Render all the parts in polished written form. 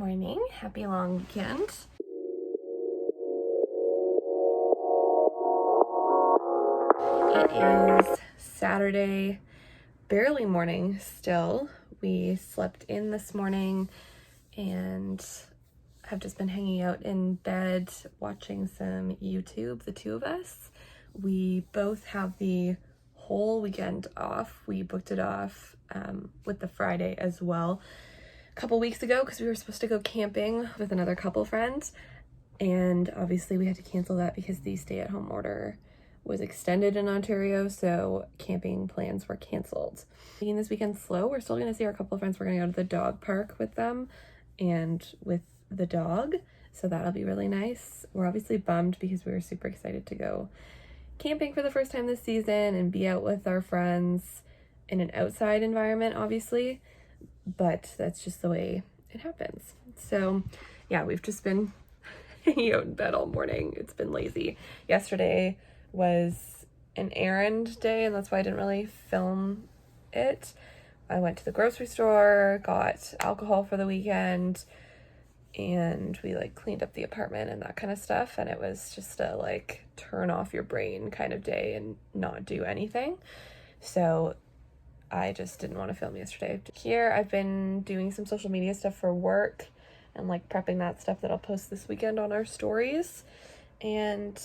morning. Happy long weekend. It is Saturday, barely morning still. We slept in this morning and have just been hanging out in bed watching some YouTube, the two of us. We both have the whole weekend off. We booked it off with the Friday as well a couple weeks ago because we were supposed to go camping with another couple friends, and obviously we had to cancel that because the stay-at-home order was extended in Ontario, so camping plans were canceled. Taking this weekend slow, we're still going to see our couple of friends. We're going to go to the dog park with them and with the dog, so that'll be really nice. We're obviously bummed because we were super excited to go camping for the first time this season and be out with our friends in an outside environment, obviously, but that's just the way it happens. So yeah, we've just been hanging out in bed all morning. It's been lazy. Yesterday was an errand day, and that's why I didn't really film it. I went to the grocery store, got alcohol for the weekend, and we cleaned up the apartment and that kind of stuff, and it was just a turn off your brain kind of day and not do anything. So I just didn't want to film yesterday. Here I've been doing some social media stuff for work and prepping that stuff that I'll post this weekend on our stories. And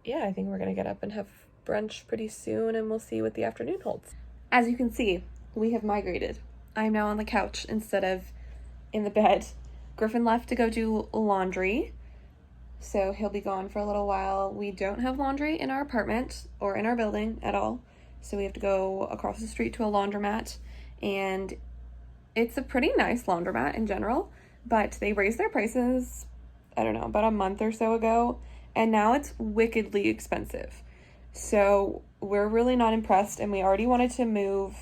yeah, I think we're gonna get up and have brunch pretty soon, and we'll see what the afternoon holds. As you can see, we have migrated. I'm now on the couch instead of in the bed. Griffin left to go do laundry, so he'll be gone for a little while. We don't have laundry in our apartment or in our building at all, so we have to go across the street to a laundromat, and it's a pretty nice laundromat in general, but they raised their prices, I don't know, about a month or so ago, and now it's wickedly expensive. So we're really not impressed, and we already wanted to move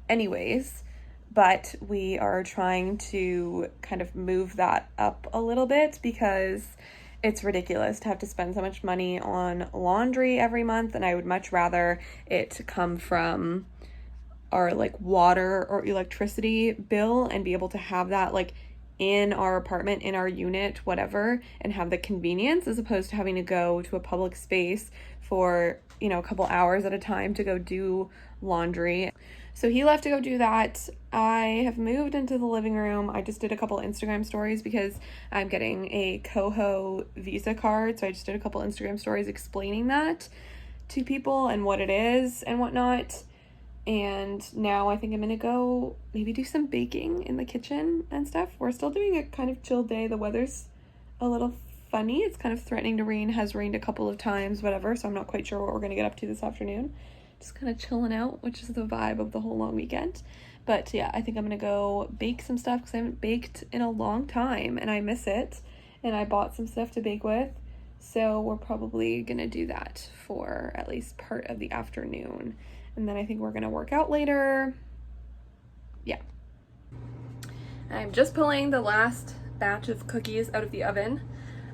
anyways, but we are trying to kind of move that up a little bit because it's ridiculous to have to spend so much money on laundry every month, and I would much rather it come from our water or electricity bill and be able to have that in our apartment, in our unit, whatever, and have the convenience, as opposed to having to go to a public space for a couple hours at a time to go do laundry. So he left to go do that. I have moved into the living room. I just did a couple Instagram stories because I'm getting a Coho Visa card. So I just did a couple Instagram stories explaining that to people and what it is and whatnot. And now I think I'm gonna go maybe do some baking in the kitchen and stuff. We're still doing a kind of chill day. The weather's a little funny. It's kind of threatening to rain, has rained a couple of times, whatever. So I'm not quite sure what we're gonna get up to this afternoon. Just kind of chilling out, which is the vibe of the whole long weekend. But yeah, I think I'm gonna go bake some stuff because I haven't baked in a long time and I miss it. And I bought some stuff to bake with. So we're probably gonna do that for at least part of the afternoon. And then I think we're gonna work out later. Yeah. I'm just pulling the last batch of cookies out of the oven.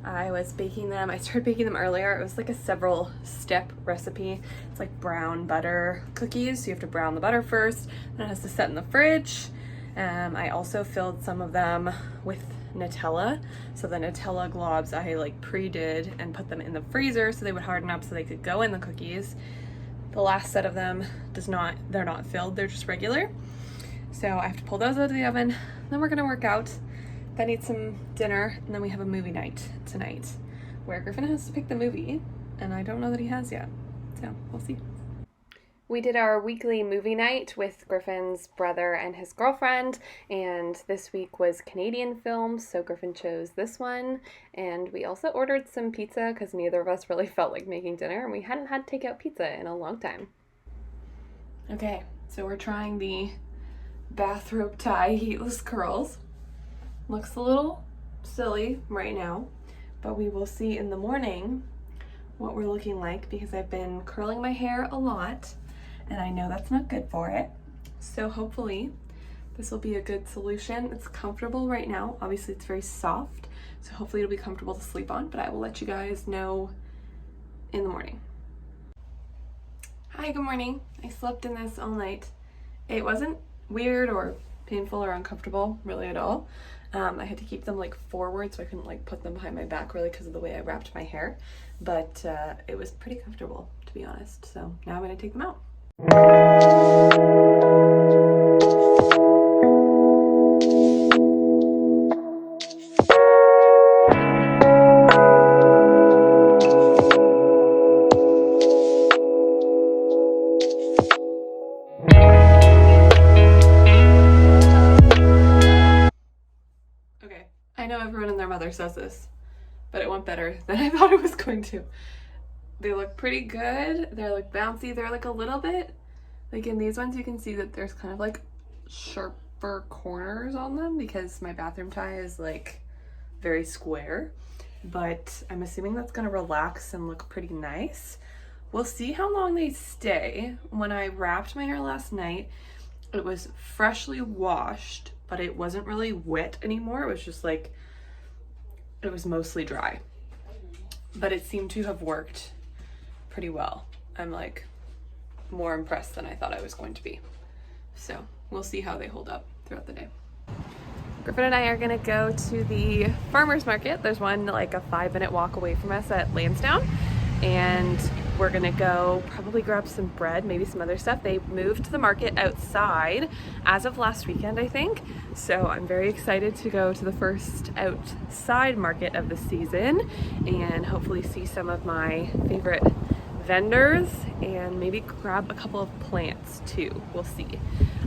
I was baking them. I started baking them earlier. It was a several step recipe. It's brown butter cookies. So you have to brown the butter first, then it has to set in the fridge. I also filled some of them with Nutella. So the Nutella globs I pre-did and put them in the freezer so they would harden up so they could go in the cookies. The last set of them they're not filled, they're just regular. So I have to pull those out of the oven. Then we're gonna work out, then eat some dinner, and then we have a movie night tonight where Griffin has to pick the movie, and I don't know that he has yet. So we'll see. We did our weekly movie night with Griffin's brother and his girlfriend, and this week was Canadian films, so Griffin chose this one. And we also ordered some pizza because neither of us really felt like making dinner, and we hadn't had takeout pizza in a long time. Okay, so we're trying the bathrobe tie heatless curls. Looks a little silly right now, but we will see in the morning what we're looking like because I've been curling my hair a lot. And I know that's not good for it. So hopefully this will be a good solution. It's comfortable right now. Obviously it's very soft, so hopefully it'll be comfortable to sleep on, but I will let you guys know in the morning. Hi, good morning. I slept in this all night. It wasn't weird or painful or uncomfortable really at all. I had to keep them like forward so I couldn't like put them behind my back really because of the way I wrapped my hair, but it was pretty comfortable, to be honest. So now I'm gonna take them out. Okay, I know everyone and their mother says this, but it went better than I thought it was going to. They look pretty good. They're like bouncy. They're like a little bit, like in these ones you can see that there's kind of like sharper corners on them because my bathroom tie is like very square, but I'm assuming that's gonna relax and look pretty nice. We'll see how long they stay. When I wrapped my hair last night, it was freshly washed, but it wasn't really wet anymore. It was just like, it was mostly dry, but it seemed to have worked pretty well. I'm like more impressed than I thought I was going to be. So we'll see how they hold up throughout the day. Griffin and I are gonna go to the farmer's market. There's one like a 5-minute walk away from us at Lansdowne, and we're gonna go probably grab some bread, maybe some other stuff. They moved the market outside as of last weekend, I think. So I'm very excited to go to the first outside market of the season and hopefully see some of my favorite vendors and maybe grab a couple of plants too. We'll see.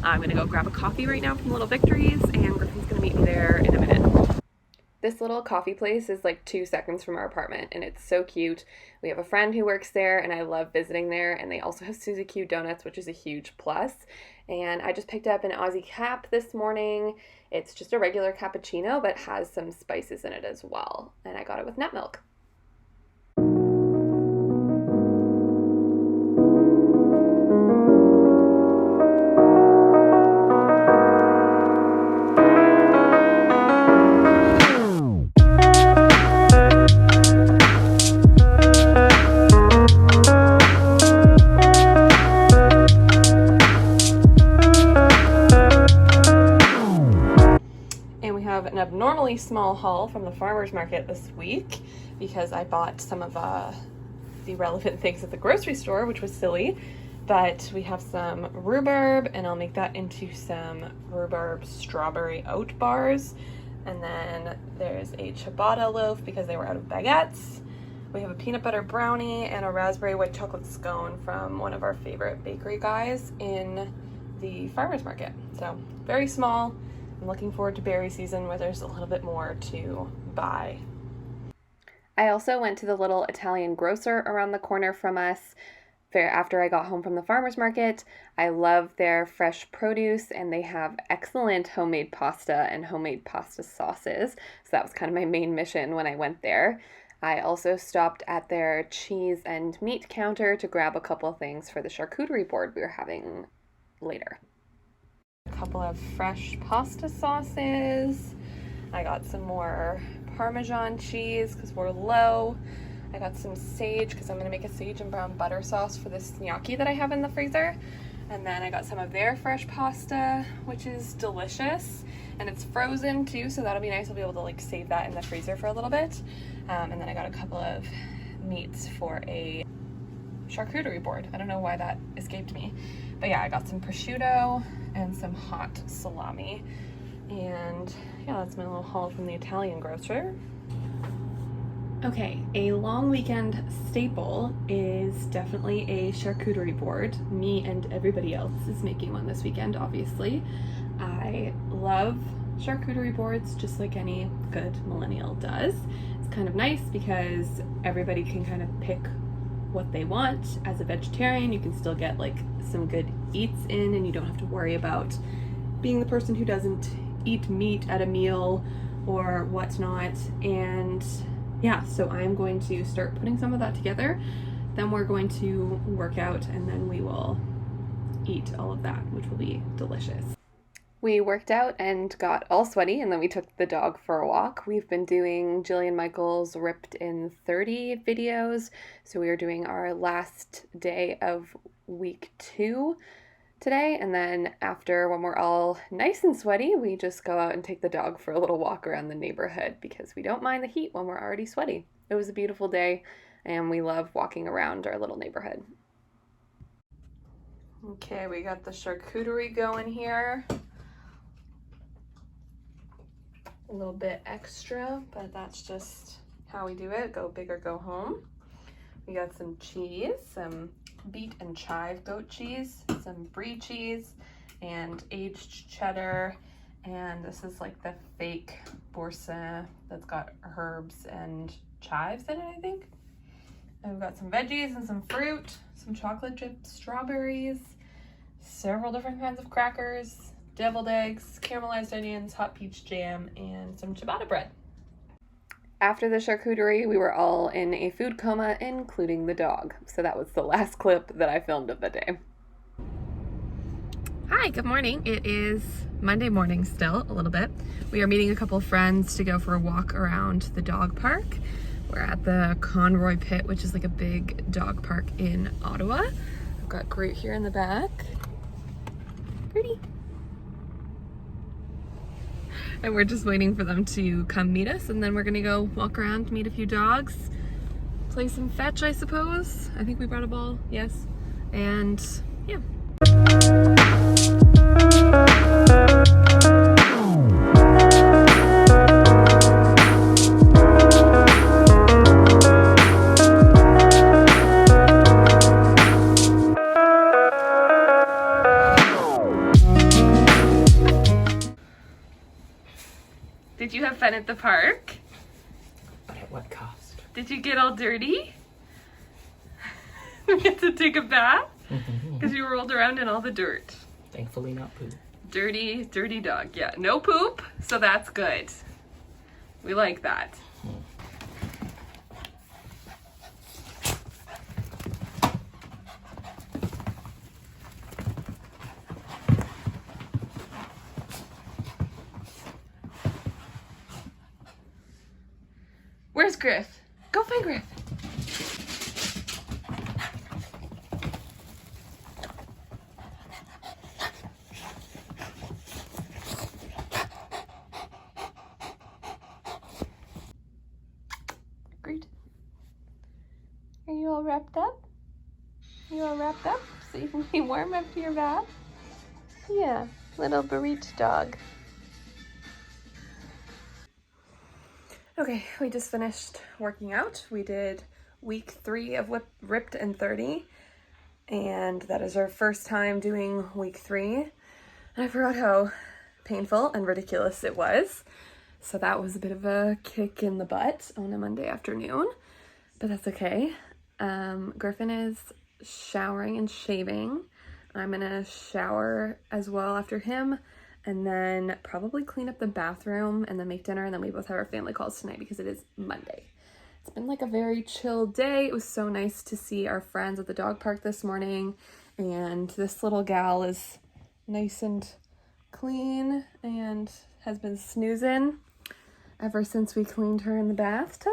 I'm gonna go grab a coffee right now from Little Victories, and Griffin's gonna meet me there in a minute. This little coffee place is like 2 seconds from our apartment, and it's so cute. We have a friend who works there, and I love visiting there, and they also have Suzy Q donuts, which is a huge plus. And I just picked up an Aussie cap this morning. It's just a regular cappuccino, but has some spices in it as well, and I got it with nut milk. An abnormally small haul from the farmer's market this week because I bought some of the relevant things at the grocery store, which was silly, but we have some rhubarb, and I'll make that into some rhubarb strawberry oat bars. And then there's a ciabatta loaf because they were out of baguettes. We have a peanut butter brownie and a raspberry white chocolate scone from one of our favorite bakery guys in the farmer's market. So very small. I'm looking forward to berry season where there's a little bit more to buy. I also went to the little Italian grocer around the corner from us after I got home from the farmer's market. I love their fresh produce, and they have excellent homemade pasta and homemade pasta sauces. So that was kind of my main mission when I went there. I also stopped at their cheese and meat counter to grab a couple of things for the charcuterie board we were having later. A couple of fresh pasta sauces. I got some more Parmesan cheese because we're low. I got some sage because I'm going to make a sage and brown butter sauce for this gnocchi that I have in the freezer. And then I got some of their fresh pasta, which is delicious. And it's frozen too, so that'll be nice. I'll be able to like save that in the freezer for a little bit. And then I got a couple of meats for a charcuterie board. I don't know why that escaped me. But yeah, I got some prosciutto and some hot salami. And yeah, that's my little haul from the Italian grocer. Okay, a long weekend staple is definitely a charcuterie board. Me and everybody else is making one this weekend, obviously. I love charcuterie boards just like any good millennial does. It's kind of nice because everybody can kind of pick what they want. As a vegetarian, you can still get like some good eats in, and you don't have to worry about being the person who doesn't eat meat at a meal or whatnot. And yeah, so I'm going to start putting some of that together. Then we're going to work out, and then we will eat all of that, which will be delicious. We worked out and got all sweaty, and then we took the dog for a walk. We've been doing Jillian Michaels' Ripped in 30 videos, so we are doing our last day of week 2 today, and then after, when we're all nice and sweaty, we just go out and take the dog for a little walk around the neighborhood because we don't mind the heat when we're already sweaty. It was a beautiful day, and we love walking around our little neighborhood. Okay, we got the charcuterie going here. A little bit extra, but that's just how we do it. Go big or go home. We got some cheese, some beet and chive goat cheese, some brie cheese, and aged cheddar. And this is like the fake boursin that's got herbs and chives in it, I think. And we've got some veggies and some fruit, some chocolate chip strawberries, several different kinds of crackers, deviled eggs, caramelized onions, hot peach jam, and some ciabatta bread. After the charcuterie, we were all in a food coma, including the dog. So that was the last clip that I filmed of the day. Hi, good morning. It is Monday morning still, a little bit. We are meeting a couple of friends to go for a walk around the dog park. We're at the Conroy Pit, which is like a big dog park in Ottawa. I've got Groot here in the back. Pretty. And we're just waiting for them to come meet us, and then we're gonna go walk around, meet a few dogs, play some fetch, I suppose. I think we brought a ball, yes. And yeah. Did you have fun at the park? But at what cost? Did you get all dirty? You get to take a bath? Because you rolled around in all the dirt. Thankfully not poop. Dirty, dirty dog. Yeah, no poop, so that's good. We like that. Where's Griff? Go find Griff. Great. Are you all wrapped up? You all wrapped up so you can be warm after your bath? Yeah, little burrito dog. Okay, we just finished working out. We did week 3 of Ripped and 30, and that is our first time doing week 3. And I forgot how painful and ridiculous it was. So that was a bit of a kick in the butt on a Monday afternoon, but that's okay. Griffin is showering and shaving. I'm gonna shower as well after him, and then probably clean up the bathroom and then make dinner, and then we both have our family calls tonight because it is Monday. It's been like a very chill day. It was so nice to see our friends at the dog park this morning, and this little gal is nice and clean and has been snoozing ever since we cleaned her in the bathtub.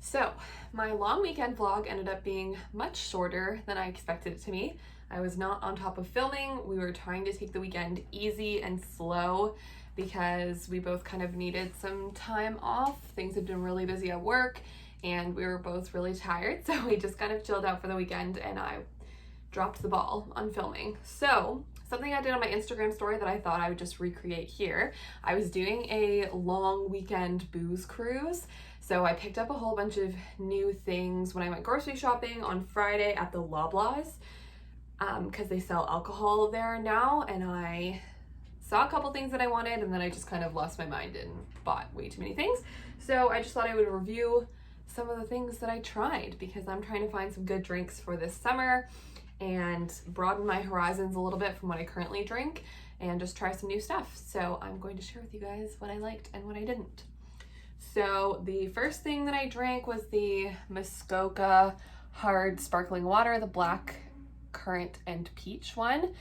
So my long weekend vlog ended up being much shorter than I expected it to be. I was not on top of filming. We were trying to take the weekend easy and slow because we both kind of needed some time off. Things had been really busy at work and we were both really tired. So we just kind of chilled out for the weekend and I dropped the ball on filming. So something I did on my Instagram story that I thought I would just recreate here. I was doing a long weekend booze cruise. So I picked up a whole bunch of new things when I went grocery shopping on Friday at the Loblaws. Because they sell alcohol there now, and I saw a couple things that I wanted, and then I just kind of lost my mind and bought way too many things. So I just thought I would review some of the things that I tried because I'm trying to find some good drinks for this summer and broaden my horizons a little bit from what I currently drink and just try some new stuff. So I'm going to share with you guys what I liked and what I didn't. So the first thing that I drank was the Muskoka hard sparkling water, the black currant and peach one.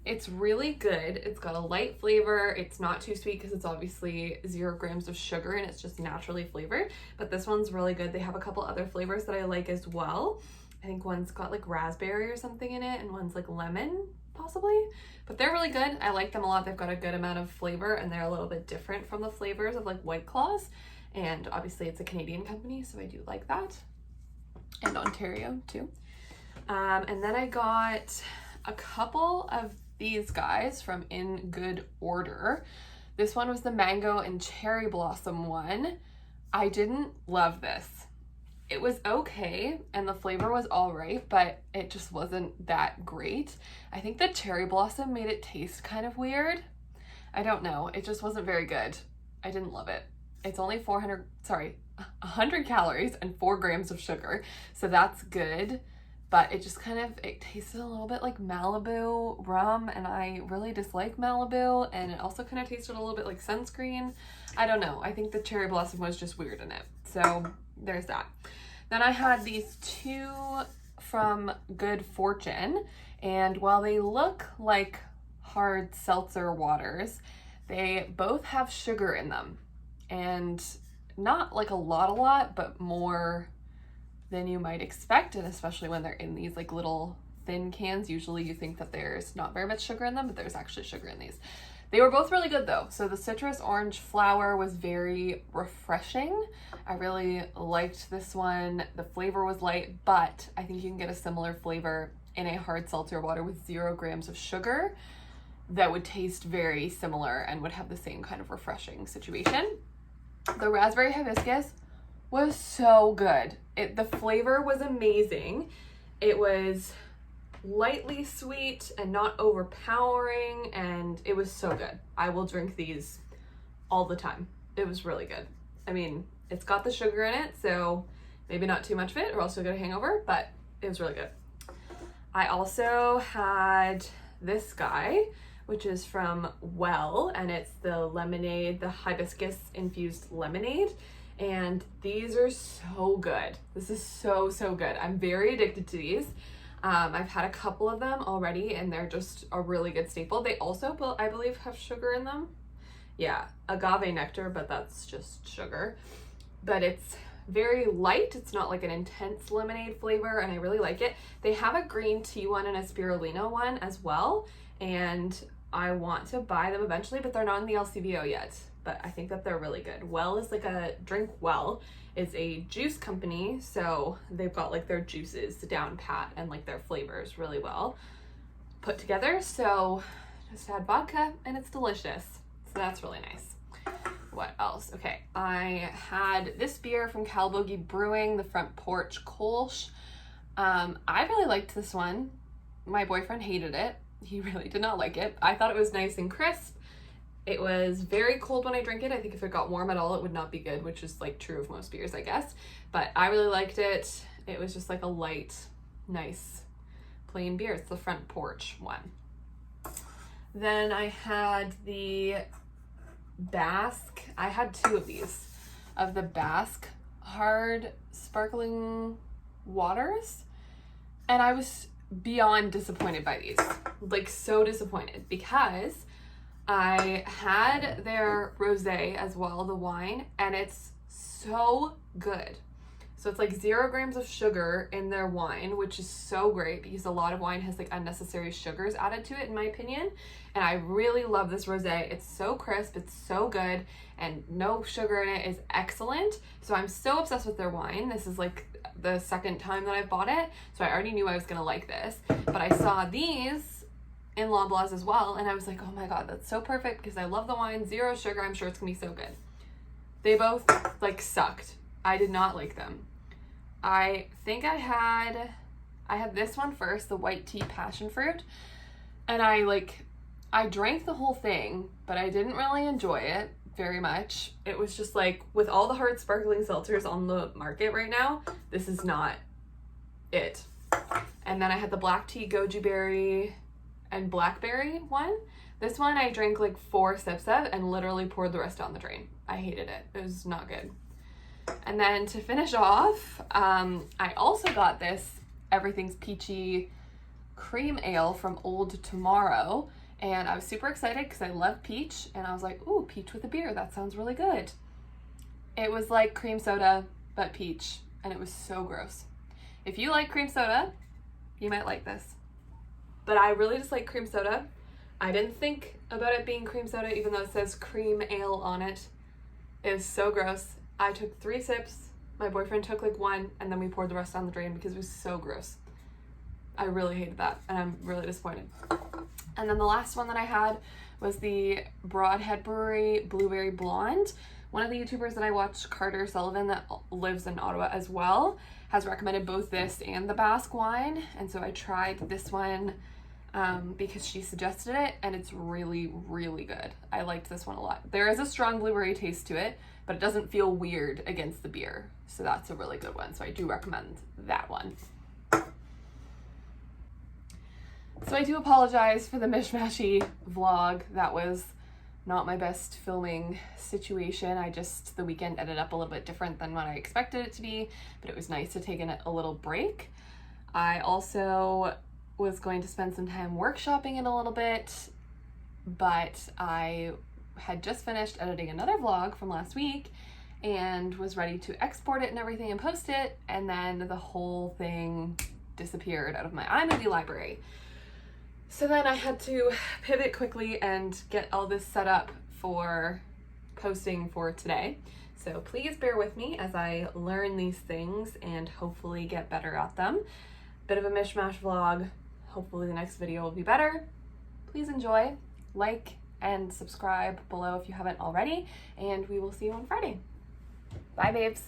It's really good. It's got a light flavor. It's not too sweet because it's obviously 0 grams of sugar and it's just naturally flavored, but this one's really good. They have a couple other flavors that I like as well. I think one's got like raspberry or something in it and one's like lemon possibly, but they're really good. I like them a lot. They've got a good amount of flavor and they're a little bit different from the flavors of like White Claws, and obviously it's a Canadian company, so I do like that, and Ontario too. And then I got a couple of these guys from In Good Order. This one was the mango and cherry blossom one. I didn't love this. It was okay and the flavor was all right, but it just wasn't that great. I think the cherry blossom made it taste kind of weird. I don't know. It just wasn't very good. I didn't love it. It's only 100 calories and 4 grams of sugar. So that's good. But it just kind of, it tasted a little bit like Malibu rum, and I really dislike Malibu, and it also kind of tasted a little bit like sunscreen. I don't know. I think the cherry blossom was just weird in it. So there's that. Then I had these two from Good Fortune, and while they look like hard seltzer waters, they both have sugar in them, and not like a lot, but more than you might expect, and especially when they're in these like little thin cans. Usually you think that there's not very much sugar in them, but there's actually sugar in these. They were both really good though. So the citrus orange flower was very refreshing. I really liked this one. The flavor was light, but I think you can get a similar flavor in a hard seltzer water with 0 grams of sugar that would taste very similar and would have the same kind of refreshing situation. The raspberry hibiscus was so good. The flavor was amazing. It was lightly sweet and not overpowering, and it was so good. I will drink these all the time. It was really good. I mean, it's got the sugar in it, so maybe not too much of it or else you'll get a hangover, but it was really good. I also had this guy, which is from Well, and it's the lemonade, the hibiscus infused lemonade. And these are so good. This is so good. I'm very addicted to these. I've had a couple of them already and they're just a really good staple. They also, I believe, have sugar in them. Yeah, agave nectar, but that's just sugar. But it's very light. It's not like an intense lemonade flavor, and I really like it. They have a green tea one and a spirulina one as well, and I want to buy them eventually, but they're not in the LCBO yet. But I think that they're really good. Well is like a Drink Well is a juice company, so they've got like their juices down pat and like their flavors really well put together. So just add vodka and it's delicious. So that's really nice. What else? Okay, I had this beer from Calbogie Brewing, the Front Porch Kolsch. I really liked this one. My boyfriend hated it. He really did not like it. I thought it was nice and crisp. It was very cold when I drank it. I think if it got warm at all, it would not be good, which is like true of most beers, I guess. But I really liked it. It was just like a light, nice, plain beer. It's the Front Porch one. Then I had the Basque. I had 2 of these, of the Basque hard sparkling waters. And I was beyond disappointed by these. Like so disappointed, because I had their rosé as well, the wine, and it's so good. So it's like 0 grams of sugar in their wine, which is so great because a lot of wine has like unnecessary sugars added to it, in my opinion. And I really love this rosé. It's so crisp, it's so good, and no sugar in it is excellent. So I'm so obsessed with their wine. This is like the second time that I've bought it, so I already knew I was gonna like this. But I saw these in Loblaws as well, and I was like, oh my god, that's so perfect because I love the wine, 0 sugar, I'm sure it's gonna be so good. They both like sucked. I did not like them. I think I had this one first, the white tea passion fruit, and I drank the whole thing, but I didn't really enjoy it very much. It was just like, with all the hard sparkling seltzers on the market right now, this is not it. And then I had the black tea goji berry and blackberry one. This one I drank like 4 sips of and literally poured the rest down the drain. I hated it. It was not good. And then to finish off, I also got this Everything's Peachy cream ale from Old Tomorrow, and I was super excited because I love peach, and I was like, ooh, peach with a beer, that sounds really good. It was like cream soda but peach, and it was so gross. If you like cream soda, you might like this. But I really just like cream soda. I didn't think about it being cream soda, even though it says cream ale on it. It was so gross. I took 3 sips. My boyfriend took like 1, and then we poured the rest down the drain because it was so gross. I really hated that, and I'm really disappointed. And then the last one that I had was the Broadhead Brewery Blueberry Blonde. One of the YouTubers that I watch, Carter Sullivan, that lives in Ottawa as well, has recommended both this and the Basque wine. And so I tried this one because she suggested it, and it's really, really good. I liked this one a lot. There is a strong blueberry taste to it, but it doesn't feel weird against the beer. So that's a really good one. So I do recommend that one. So I do apologize for the mishmashy vlog. That was not my best filming situation. The weekend ended up a little bit different than what I expected it to be, but it was nice to take a little break. I also was going to spend some time workshopping it a little bit, but I had just finished editing another vlog from last week and was ready to export it and everything and post it, and then the whole thing disappeared out of my iMovie library. So then I had to pivot quickly and get all this set up for posting for today. So please bear with me as I learn these things and hopefully get better at them. Bit of a mishmash vlog. Hopefully the next video will be better. Please enjoy, like, and subscribe below if you haven't already, and we will see you on Friday. Bye, babes.